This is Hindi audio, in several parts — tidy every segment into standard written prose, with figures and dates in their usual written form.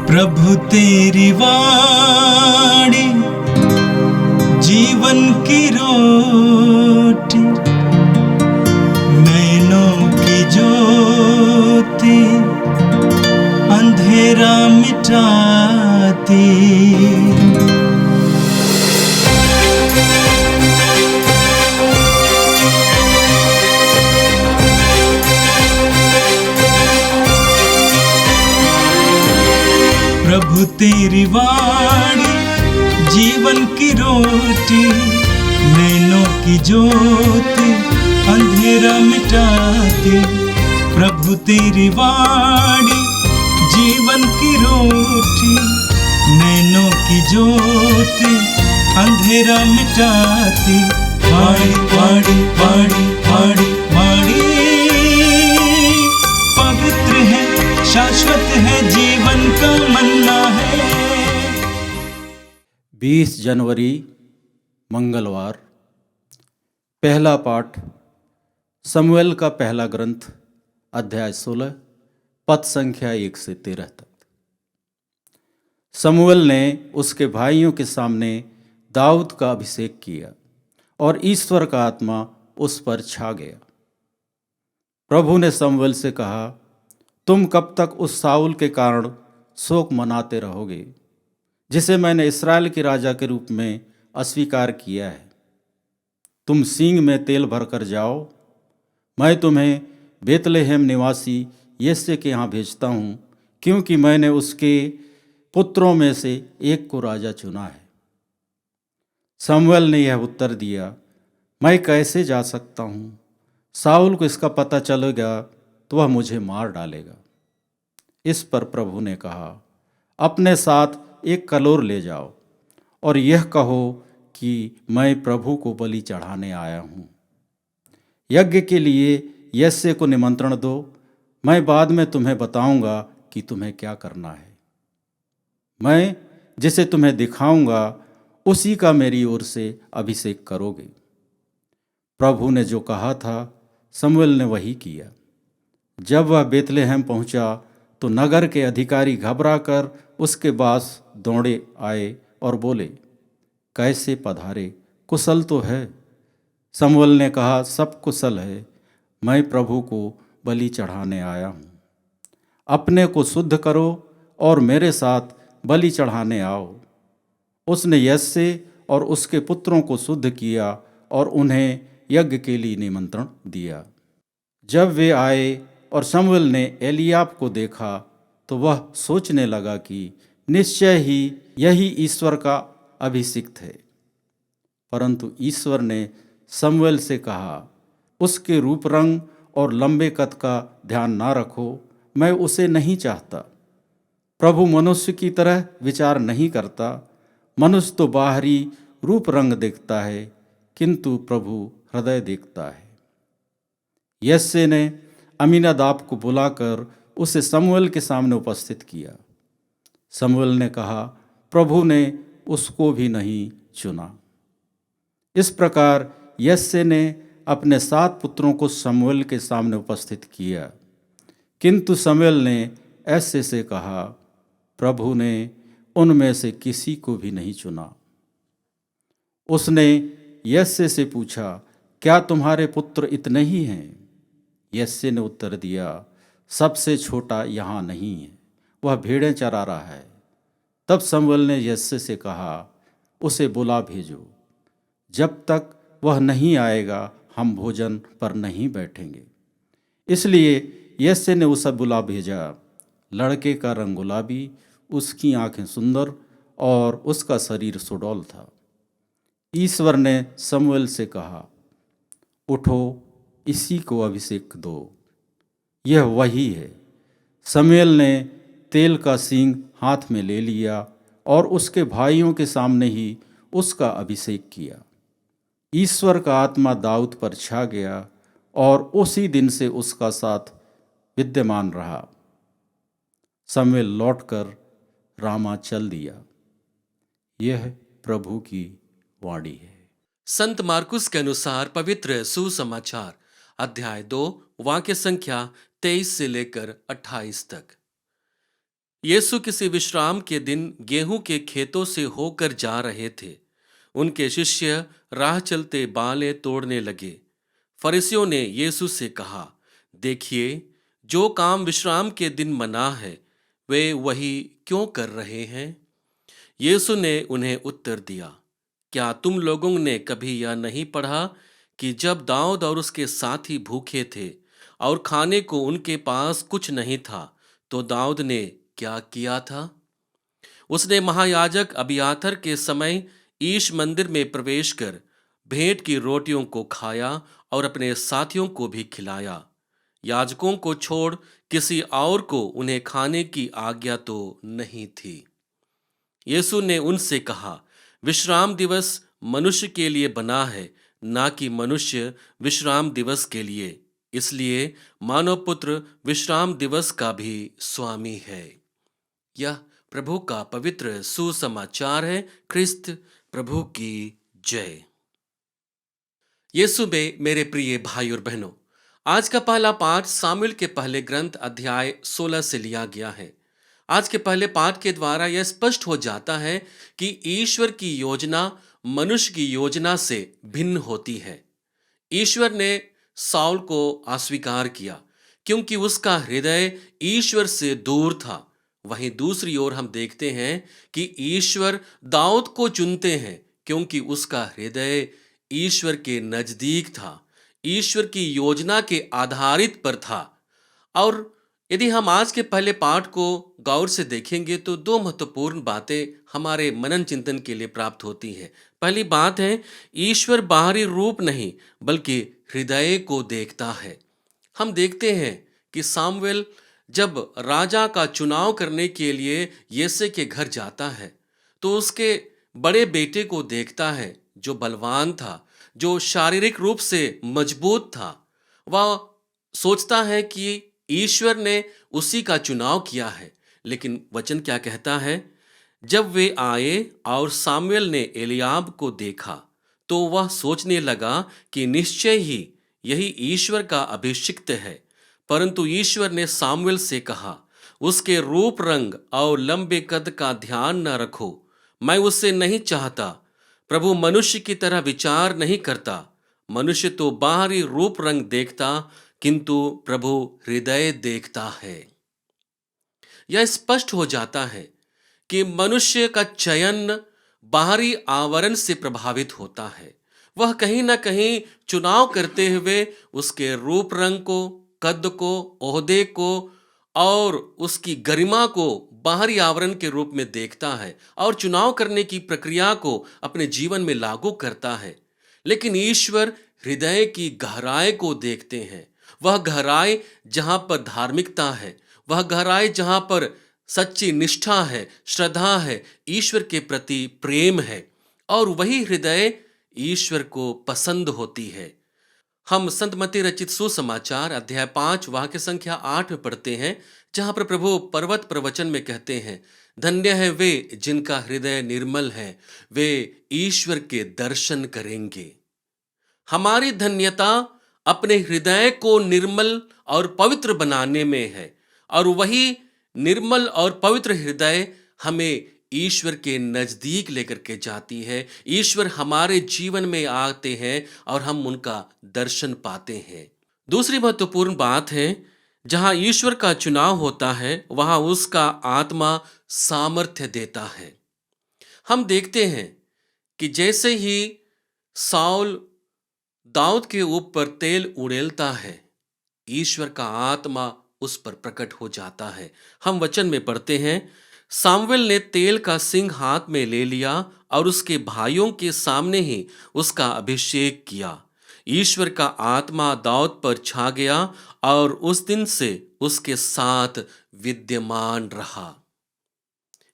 प्रभु तेरी वाणी जीवन की रोटी, नैनों की ज्योति अंधेरा मिटाती। प्रभु तेरी वाणी जीवन की रोटी, नैनों की ज्योति अंधेरा मिटाती। प्रभु तेरी वाणी जीवन की रोटी, नैनों की ज्योति अंधेरा मिटाती। वाणी वाणी वाणी वाणी वाणी पवित्र है, शाश्वत है, जीवन का मन्ना है। 20 जनवरी मंगलवार। पहला पाठ शमूएल का पहला ग्रंथ अध्याय 16 पद संख्या 1 से 13 तक। शमूएल ने उसके भाइयों के सामने दाऊद का अभिषेक किया और ईश्वर का आत्मा उस पर छा गया। प्रभु ने शमूएल से कहा, तुम कब तक उस शाऊल के कारण शोक मनाते रहोगे, जिसे मैंने इस्राएल के राजा के रूप में अस्वीकार किया है। तुम सींग में तेल भरकर जाओ, मैं तुम्हें बेतलेहम निवासी यिशै के यहाँ भेजता हूँ, क्योंकि मैंने उसके पुत्रों में से एक को राजा चुना है। शमूएल ने यह उत्तर दिया, मैं कैसे जा सकता हूँ? शाऊल को इसका पता चलेगा तो वह मुझे मार डालेगा। इस पर प्रभु ने कहा, अपने साथ एक कलोर ले जाओ और यह कहो कि मैं प्रभु को बलि चढ़ाने आया हूँ। यज्ञ के लिए यिशै को निमंत्रण दो, मैं बाद में तुम्हें बताऊंगा कि तुम्हें क्या करना है। मैं जिसे तुम्हें दिखाऊंगा उसी का मेरी ओर से अभिषेक करोगे। प्रभु ने जो कहा था शमूएल ने वही किया। जब वह बेतलेहम पहुंचा तो नगर के अधिकारी घबराकर उसके पास दौड़े आए और बोले, कैसे पधारे, कुशल तो है? शमूएल ने कहा, सब कुशल है, मैं प्रभु को बलि चढ़ाने आया हूँ। अपने को शुद्ध करो और मेरे साथ बलि चढ़ाने आओ। उसने यिशै और उसके पुत्रों को शुद्ध किया और उन्हें यज्ञ के लिए निमंत्रण दिया। जब वे आए और शमूएल ने एलीआब को देखा तो वह सोचने लगा कि निश्चय ही यही ईश्वर का अभिषिक्त है। परंतु ईश्वर ने शमूएल से कहा, उसके रूप रंग और लंबे कद का ध्यान ना रखो, मैं उसे नहीं चाहता। प्रभु मनुष्य की तरह विचार नहीं करता। मनुष्य तो बाहरी रूप रंग देखता है, किंतु प्रभु हृदय देखता है। यिशै ने अम्मीनादाब को बुलाकर उसे शमूएल के सामने उपस्थित किया। शमूएल ने कहा, प्रभु ने उसको भी नहीं चुना। इस प्रकार यिशै ने अपने 7 पुत्रों को शमूएल के सामने उपस्थित किया, किंतु शमूएल ने यिशै से कहा, प्रभु ने उनमें से किसी को भी नहीं चुना। उसने यिशै से पूछा, क्या तुम्हारे पुत्र इतने ही हैं? यिशै ने उत्तर दिया, सबसे छोटा यहाँ नहीं है, वह भेड़ें चरा रहा है। तब शमूएल ने यिशै से कहा, उसे बुला भेजो, जब तक वह नहीं आएगा हम भोजन पर नहीं बैठेंगे। इसलिए यिशै ने उसे बुला भेजा। लड़के का रंग गुलाबी, उसकी आंखें सुंदर और उसका शरीर सुडौल था। ईश्वर ने शमूएल से कहा, उठो, इसी को अभिषेक दो, यह वही है। शमूएल ने तेल का सींग हाथ में ले लिया और उसके भाइयों के सामने ही उसका अभिषेक किया। ईश्वर का आत्मा दाऊद पर छा गया और उसी दिन से उसका साथ विद्यमान रहा। शमूएल लौटकर रामा चल दिया। यह प्रभु की वाणी है। संत मार्कुस के अनुसार पवित्र सुसमाचार अध्याय 2 वाक्य संख्या 23 से लेकर 28 तक। यीशु किसी विश्राम के दिन गेहूं के खेतों से होकर जा रहे थे। उनके शिष्य राह चलते बालें तोड़ने लगे। फरीसियों ने यीशु से कहा, देखिए, जो काम विश्राम के दिन मना है, वे वही क्यों कर रहे हैं? यीशु ने उन्हें उत्तर दिया, क्या तुम लोगों ने कभी यह नहीं पढ़ा कि जब दाऊद और उसके साथी भूखे थे और खाने को उनके पास कुछ नहीं था, तो दाऊद ने क्या किया था? उसने महायाजक अबियाथर के समय ईश मंदिर में प्रवेश कर भेंट की रोटियों को खाया और अपने साथियों को भी खिलाया। याजकों को छोड़ किसी और को उन्हें खाने की आज्ञा तो नहीं थी। यीशु ने उनसे कहा, विश्राम दिवस मनुष्य के लिए बना है, ना कि मनुष्य विश्राम दिवस के लिए। इसलिए मानव पुत्र विश्राम दिवस का भी स्वामी है। यह प्रभु का पवित्र सुसमाचार है। ख्रिस्त प्रभु की जय। यीशु में मेरे प्रिय भाई और बहनों, आज का पहला पाठ सामुएल के पहले ग्रंथ अध्याय 16 से लिया गया है। आज के पहले पाठ के द्वारा यह स्पष्ट हो जाता है कि ईश्वर की योजना मनुष्य की योजना से भिन्न होती है। ईश्वर ने साउल को अस्वीकार किया क्योंकि उसका हृदय ईश्वर से दूर था। वहीं दूसरी ओर हम देखते हैं कि ईश्वर दाऊद को चुनते हैं क्योंकि उसका हृदय ईश्वर के नजदीक था, ईश्वर की योजना के आधारित पर था। और यदि हम आज के पहले पाठ को गौर से देखेंगे तो दो महत्वपूर्ण बातें हमारे मनन चिंतन के लिए प्राप्त होती हैं। पहली बात है, ईश्वर बाहरी रूप नहीं बल्कि हृदय को देखता है। हम देखते हैं कि सामुएल जब राजा का चुनाव करने के लिए यिशै के घर जाता है तो उसके बड़े बेटे को देखता है जो बलवान था, जो शारीरिक रूप से मजबूत था। वह सोचता है कि ईश्वर ने उसी का चुनाव किया है। लेकिन वचन क्या कहता है? जब वे आए और सामुएल ने एलियाब को देखा तो वह सोचने लगा कि निश्चय ही यही ईश्वर का अभिषिक्त है। परंतु ईश्वर ने सामुएल से कहा, उसके रूप रंग और लंबे कद का ध्यान न रखो, मैं उससे नहीं चाहता। प्रभु मनुष्य की तरह विचार नहीं करता। मनुष्य तो बाहरी रूप रंग देखता, किंतु प्रभु हृदय देखता है। यह स्पष्ट हो जाता है कि मनुष्य का चयन बाहरी आवरण से प्रभावित होता है। वह कहीं ना कहीं चुनाव करते हुए उसके रूप रंग को, कद को, ओहदे को और उसकी गरिमा को बाहरी आवरण के रूप में देखता है और चुनाव करने की प्रक्रिया को अपने जीवन में लागू करता है। लेकिन ईश्वर हृदय की गहराई को देखते हैं। वह गहराई जहां पर धार्मिकता है, वह गहराई जहां पर सच्ची निष्ठा है, श्रद्धा है, ईश्वर के प्रति प्रेम है, और वही हृदय ईश्वर को पसंद होती है। हम संत मत्ती रचित सुसमाचार अध्याय 5 वाक्य संख्या 8 में पढ़ते हैं, जहां पर प्रभु पर्वत पर वचन में कहते हैं, धन्य है वे जिनका हृदय निर्मल है, वे ईश्वर के दर्शन करेंगे। हमारी धन्यता अपने हृदय को निर्मल और पवित्र बनाने में है, और वही निर्मल और पवित्र हृदय हमें ईश्वर के नजदीक लेकर के जाती है। ईश्वर हमारे जीवन में आते हैं और हम उनका दर्शन पाते हैं। दूसरी महत्वपूर्ण बात है, जहां ईश्वर का चुनाव होता है वहां उसका आत्मा सामर्थ्य देता है। हम देखते हैं कि जैसे ही साउल दाऊद के ऊपर तेल उड़ेलता है, ईश्वर का आत्मा उस पर प्रकट हो जाता है। हम वचन में पढ़ते हैं, सामुएल ने तेल का सिंग हाथ में ले लिया और उसके भाइयों के सामने ही उसका अभिषेक किया। ईश्वर का आत्मा दाऊद पर छा गया और उस दिन से उसके साथ विद्यमान रहा।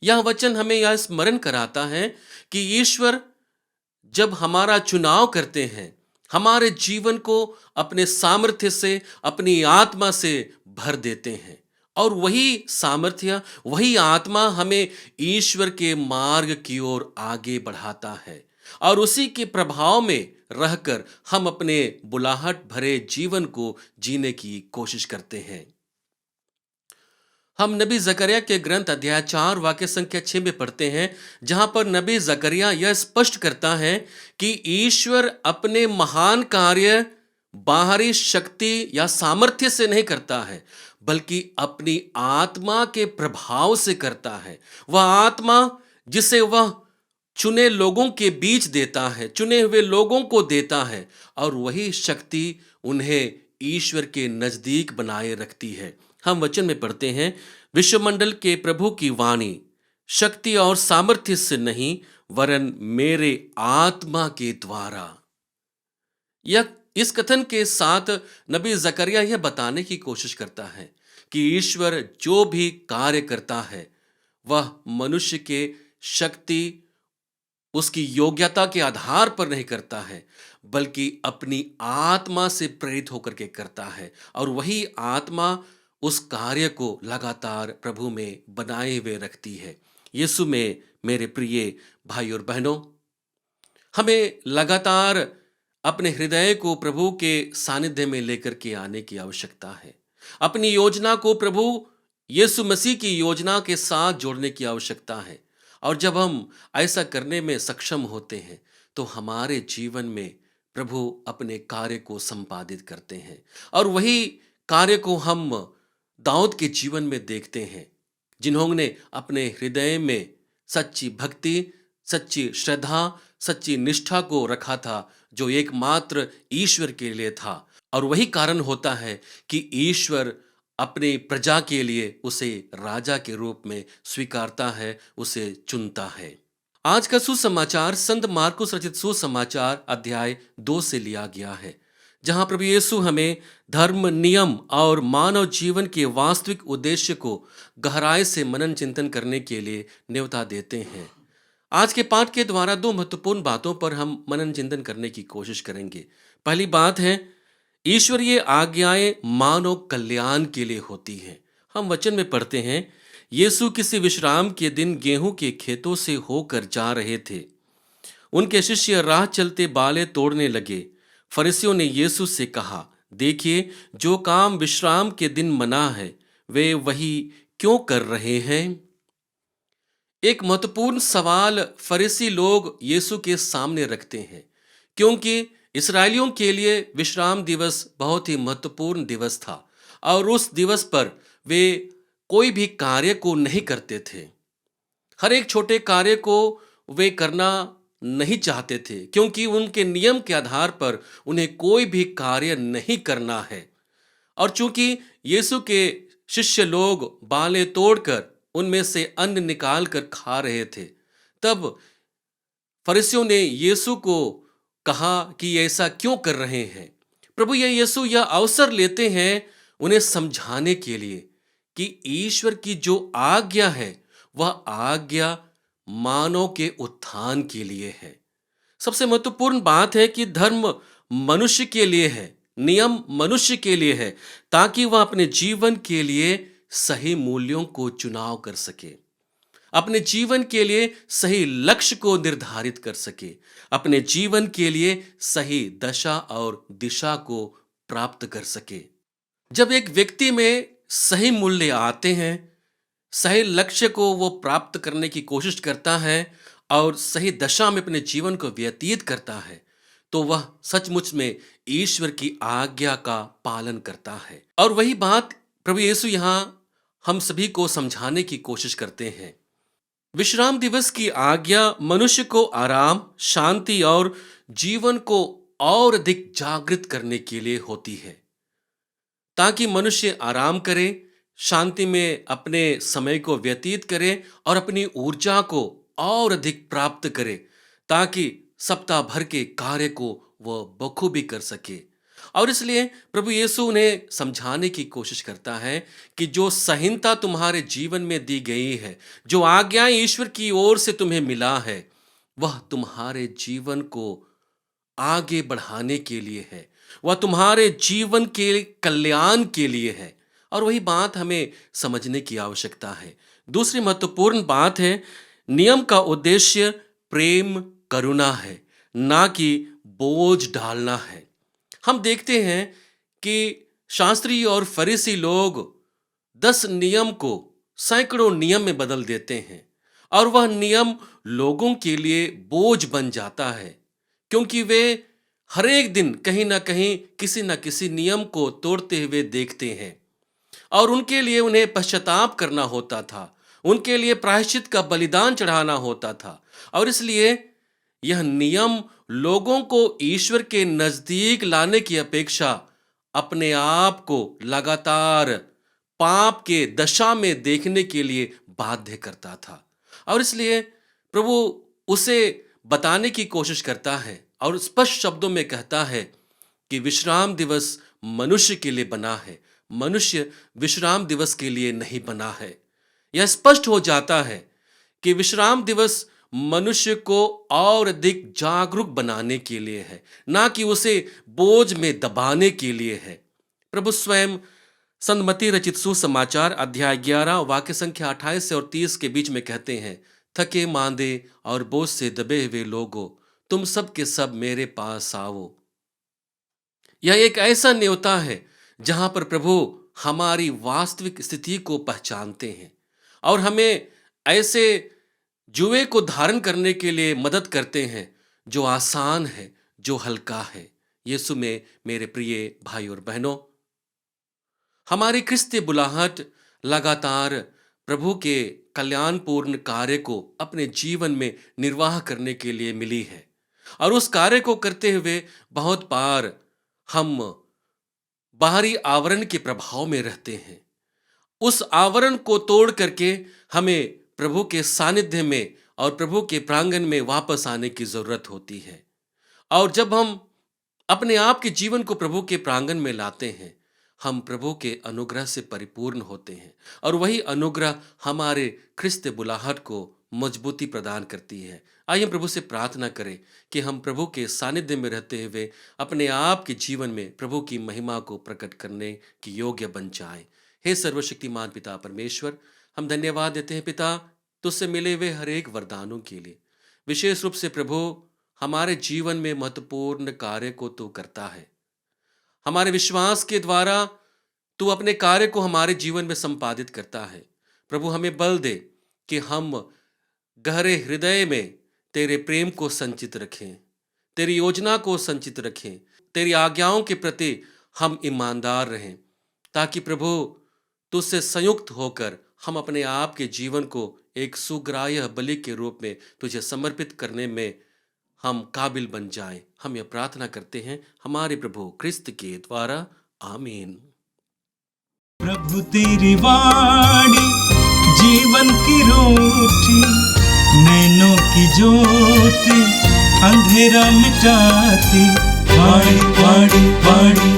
यह वचन हमें यह स्मरण कराता है कि ईश्वर जब हमारा चुनाव करते हैं, हमारे जीवन को अपने सामर्थ्य से, अपनी आत्मा से भर देते हैं, और वही सामर्थ्य, वही आत्मा हमें ईश्वर के मार्ग की ओर आगे बढ़ाता है, और उसी के प्रभाव में रहकर हम अपने बुलाहट भरे जीवन को जीने की कोशिश करते हैं। हम नबी जकरिया के ग्रंथ अध्याय 4 वाक्य संख्या 6 में पढ़ते हैं, जहां पर नबी जकरिया यह स्पष्ट करता है कि ईश्वर अपने महान कार्य बाहरी शक्ति या सामर्थ्य से नहीं करता है, बल्कि अपनी आत्मा के प्रभाव से करता है। वह आत्मा जिसे वह चुने लोगों के बीच देता है, चुने हुए लोगों को देता है, और वही शक्ति उन्हें ईश्वर के नजदीक बनाए रखती है। हम वचन में पढ़ते हैं, विश्वमंडल के प्रभु की वाणी शक्ति और सामर्थ्य से नहीं, वरन मेरे आत्मा के द्वारा। यह इस कथन के साथ नबी जकरिया यह बताने की कोशिश करता है कि ईश्वर जो भी कार्य करता है वह मनुष्य के शक्ति, उसकी योग्यता के आधार पर नहीं करता है, बल्कि अपनी आत्मा से प्रेरित होकर के करता है, और वही आत्मा उस कार्य को लगातार प्रभु में बनाए हुए रखती है। यीशु में मेरे प्रिय भाई और बहनों, हमें लगातार अपने हृदय को प्रभु के सानिध्य में लेकर के आने की आवश्यकता है। अपनी योजना को प्रभु यीशु मसीह की योजना के साथ जोड़ने की आवश्यकता है। और जब हम ऐसा करने में सक्षम होते हैं तो हमारे जीवन में प्रभु अपने कार्य को संपादित करते हैं, और वही कार्य को हम दाऊद के जीवन में देखते हैं, जिन्होंने अपने हृदय में सच्ची भक्ति, सच्ची श्रद्धा, सच्ची निष्ठा को रखा था, जो एकमात्र ईश्वर के लिए था। और वही कारण होता है कि ईश्वर अपनी प्रजा के लिए उसे राजा के रूप में स्वीकारता है, उसे चुनता है। आज का सुसमाचार संत मार्कुस रचित सुसमाचार अध्याय 2 से लिया गया है, जहां प्रभु यीशु हमें धर्म, नियम और मानव जीवन के वास्तविक उद्देश्य को गहराई से मनन चिंतन करने के लिए न्योता देते हैं। आज के पाठ के द्वारा 2 महत्वपूर्ण बातों पर हम मनन चिंतन करने की कोशिश करेंगे। पहली बात है, ईश्वरीय आज्ञाएं मानव कल्याण के लिए होती हैं। हम वचन में पढ़ते हैं, यीशु किसी विश्राम के दिन गेहूं के खेतों से होकर जा रहे थे। उनके शिष्य राह चलते बालें तोड़ने लगे। फरीसियों ने यीशु से कहा, देखिए, जो काम विश्राम के दिन मना है वे वही क्यों कर रहे हैं? एक महत्वपूर्ण सवाल फरीसी लोग यीशु के सामने रखते हैं, क्योंकि इस्राएलियों के लिए विश्राम दिवस बहुत ही महत्वपूर्ण दिवस था, और उस दिवस पर वे कोई भी कार्य को नहीं करते थे। हर एक छोटे कार्य को वे करना नहीं चाहते थे, क्योंकि उनके नियम के आधार पर उन्हें कोई भी कार्य नहीं करना है। और चूंकि यीशु के शिष्य लोग बालें तोड़कर उनमें से अन्न निकाल कर खा रहे थे, तब फरीसियों ने यीशु को कहा कि ऐसा क्यों कर रहे हैं। प्रभु यीशु यह अवसर लेते हैं उन्हें समझाने के लिए कि ईश्वर की जो आज्ञा है वह आज्ञा मानव के उत्थान के लिए है। सबसे महत्वपूर्ण बात है कि धर्म मनुष्य के लिए है, नियम मनुष्य के लिए है, ताकि वह अपने जीवन के लिए सही मूल्यों को चुनाव कर सके, अपने जीवन के लिए सही लक्ष्य को निर्धारित कर सके, अपने जीवन के लिए सही दशा और दिशा को प्राप्त कर सके। जब एक व्यक्ति में सही मूल्य आते हैं, सही लक्ष्य को वो प्राप्त करने की कोशिश करता है और सही दशा में अपने जीवन को व्यतीत करता है, तो वह सचमुच में ईश्वर की आज्ञा का पालन करता है। और वही बात प्रभु यीशु यहाँ हम सभी को समझाने की कोशिश करते हैं। विश्राम दिवस की आज्ञा मनुष्य को आराम, शांति और जीवन को और अधिक जागृत करने के लिए होती है, ताकि मनुष्य आराम करे, शांति में अपने समय को व्यतीत करे और अपनी ऊर्जा को और अधिक प्राप्त करे, ताकि सप्ताह भर के कार्य को वह बखूबी कर सके। और इसलिए प्रभु यीशु उन्हें समझाने की कोशिश करता है कि जो संहिता तुम्हारे जीवन में दी गई है, जो आज्ञाएं ईश्वर की ओर से तुम्हें मिला है, वह तुम्हारे जीवन को आगे बढ़ाने के लिए है, वह तुम्हारे जीवन के कल्याण के लिए है। और वही बात हमें समझने की आवश्यकता है। दूसरी महत्वपूर्ण बात है, नियम का उद्देश्य प्रेम, करुणा है, ना कि बोझ डालना है। हम देखते हैं कि शास्त्री और फरीसी लोग 10 नियम को सैकड़ों नियम में बदल देते हैं और वह नियम लोगों के लिए बोझ बन जाता है, क्योंकि वे हर एक दिन कहीं ना कहीं किसी न किसी नियम को तोड़ते हुए देखते हैं और उनके लिए उन्हें पश्चाताप करना होता था, उनके लिए प्रायश्चित का बलिदान चढ़ाना होता था। और इसलिए यह नियम लोगों को ईश्वर के नजदीक लाने की अपेक्षा अपने आप को लगातार पाप के दशा में देखने के लिए बाध्य करता था। और इसलिए प्रभु उसे बताने की कोशिश करता है और स्पष्ट शब्दों में कहता है कि विश्राम दिवस मनुष्य के लिए बना है, मनुष्य विश्राम दिवस के लिए नहीं बना है। यह स्पष्ट हो जाता है कि विश्राम दिवस मनुष्य को और अधिक जागरूक बनाने के लिए है, ना कि उसे बोझ में दबाने के लिए है। प्रभु स्वयं संत मत्ती रचित सुसमाचार अध्याय 11 वाक्य संख्या 28 से और 30 के बीच में कहते हैं, थके मांदे और बोझ से दबे हुए लोगों, तुम सब के सब मेरे पास आओ। यह एक ऐसा न्योता है जहां पर प्रभु हमारी वास्तविक स्थिति को पहचानते हैं और हमें ऐसे जुए को धारण करने के लिए मदद करते हैं जो आसान है, जो हल्का है। यीशु में मेरे प्रिय भाई और बहनों, हमारी क्रिस्तीय बुलाहट लगातार प्रभु के कल्याणपूर्ण कार्य को अपने जीवन में निर्वाह करने के लिए मिली है और उस कार्य को करते हुए बहुत बार हम बाहरी आवरण के प्रभाव में रहते हैं। उस आवरण को तोड़ करके हमें प्रभु के सानिध्य में और प्रभु के प्रांगण में वापस आने की जरूरत होती है। और जब हम अपने आप के जीवन को प्रभु के प्रांगण में लाते हैं, हम प्रभु के अनुग्रह से परिपूर्ण होते हैं और वही अनुग्रह हमारे क्रिस्तीय बुलाहट को मजबूती प्रदान करती है। आइए प्रभु से प्रार्थना करें कि हम प्रभु के सानिध्य में रहते हुए अपने आप के जीवन में प्रभु की महिमा को प्रकट करने की योग्य बन जाएं। हे सर्वशक्तिमान पिता परमेश्वर, हम धन्यवाद देते हैं पिता तुझसे मिले हुए हर एक वरदानों के लिए। विशेष रूप से प्रभु हमारे जीवन में महत्वपूर्ण कार्य को तू करता है। हमारे विश्वास के द्वारा तू अपने कार्य को हमारे जीवन में संपादित करता है। प्रभु हमें बल दे कि हम गहरे हृदय में तेरे प्रेम को संचित रखें, तेरी योजना को संचित रखें, तेरी आज्ञाओं के प्रति हम ईमानदार रहें, ताकि प्रभु तुझसे संयुक्त होकर हम अपने आप के जीवन को एक सुग्राह्य बलि के रूप में तुझे समर्पित करने में हम काबिल बन जाएं। हम यह प्रार्थना करते हैं हमारे प्रभु क्रिस्त के द्वारा, आमीन। प्रभु तेरी वाणी जीवन की रोटी, नैनों की ज्योति अंधेरा मिटाती, वाणी वाणी वाणी